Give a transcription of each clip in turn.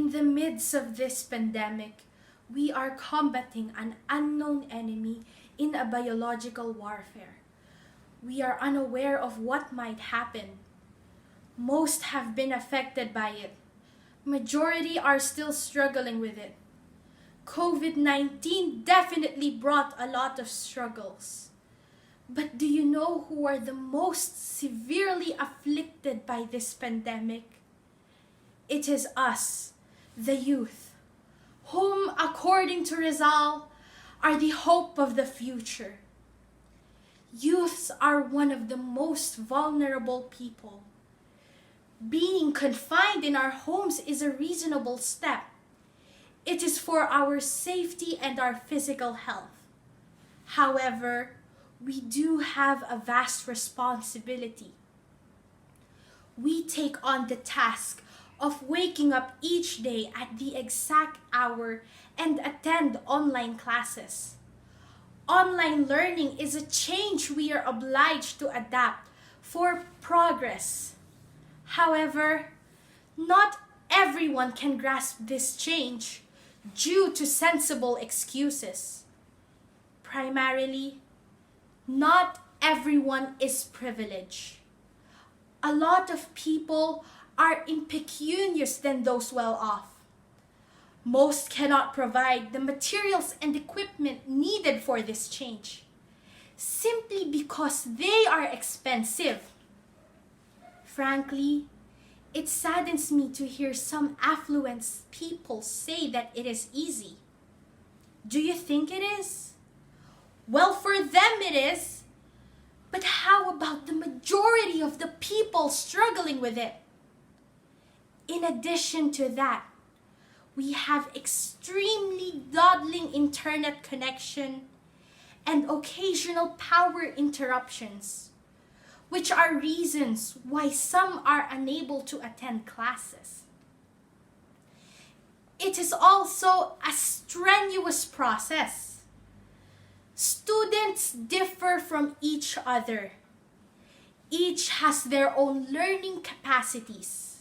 In the midst of this pandemic, we are combating an unknown enemy in a biological warfare. We are unaware of what might happen. Most have been affected by it. Majority are still struggling with it. COVID-19 definitely brought a lot of struggles. But do you know who are the most severely afflicted by this pandemic? It is us, the youth, whom, according to Rizal, are the hope of the future. Youths are one of the most vulnerable people. Being confined in our homes is a reasonable step. It is for our safety and our physical health. However, we do have a vast responsibility. We take on the task of waking up each day at the exact hour and attend online classes. Online learning is a change we are obliged to adapt for progress. However, not everyone can grasp this change due to sensible excuses. Primarily, not everyone is privileged. A lot of people are impecunious than those well off. Most cannot provide the materials and equipment needed for this change, simply because they are expensive. Frankly, it saddens me to hear some affluent people say that it is easy. Do you think it is? Well, for them it is. But how about the majority of the people struggling with it? In addition to that, we have extremely dawdling internet connection and occasional power interruptions, which are reasons why some are unable to attend classes. It is also a strenuous process. Students differ from each other. Each has their own learning capacities.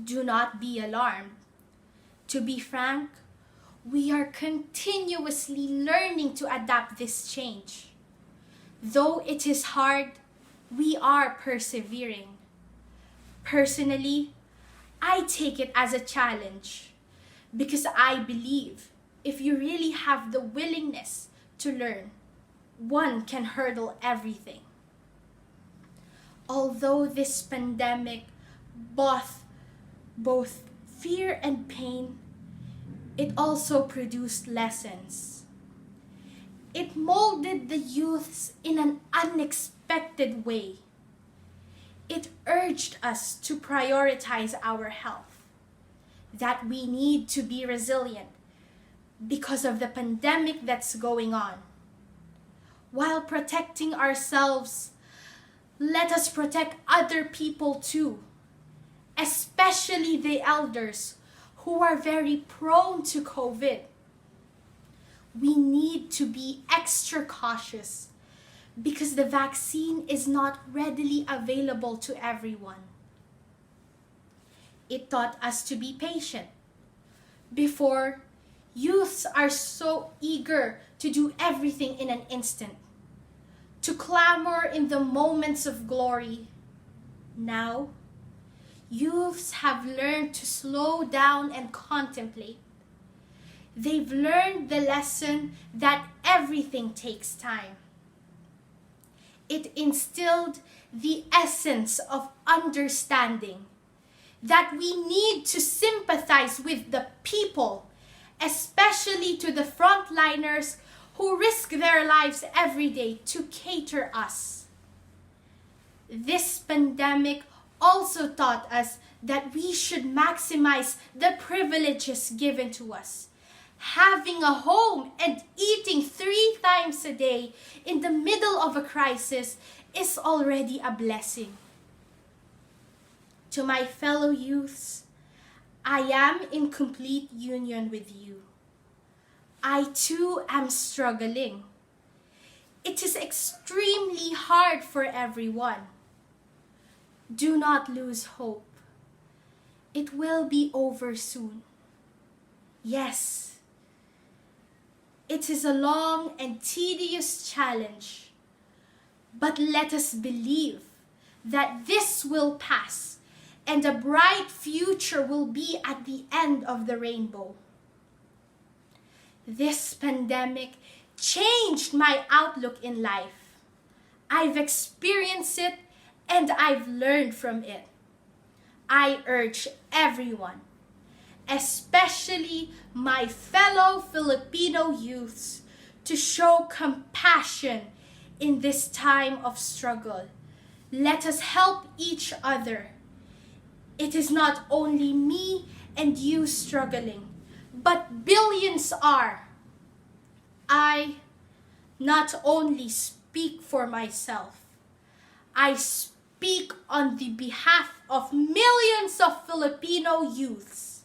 Do not be alarmed. To be frank, we are continuously learning to adapt this change. Though it is hard, we are persevering. Personally, I take it as a challenge because I believe if you really have the willingness to learn, one can hurdle everything. Although this pandemic both fear and pain, it also produced lessons. It molded the youths in an unexpected way. It urged us to prioritize our health, that we need to be resilient because of the pandemic that's going on. While protecting ourselves, let us protect other people too, especially the elders who are very prone to COVID. We need to be extra cautious because the vaccine is not readily available to everyone. It taught us to be patient. Before, youths are so eager to do everything in an instant, to clamor in the moments of glory. Now, youths have learned to slow down and contemplate. They've learned the lesson that everything takes time. It instilled the essence of understanding, that we need to sympathize with the people, especially to the frontliners who risk their lives every day to cater us. This pandemic also taught us that we should maximize the privileges given to us. Having a home and eating 3 times a day in the middle of a crisis is already a blessing. To my fellow youths, I am in complete union with you. I too am struggling. It is extremely hard for everyone. Do not lose hope. It will be over soon. Yes, it is a long and tedious challenge, but let us believe that this will pass and a bright future will be at the end of the rainbow. This pandemic changed my outlook in life. I've experienced it and I've learned from it. I urge everyone, especially my fellow Filipino youths, to show compassion in this time of struggle. Let us help each other. It is not only me and you struggling, but billions are. I not only speak for myself, I speak on the behalf of millions of Filipino youths.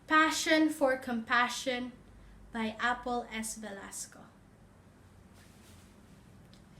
Passion for Compassion by Apple S. Velasco.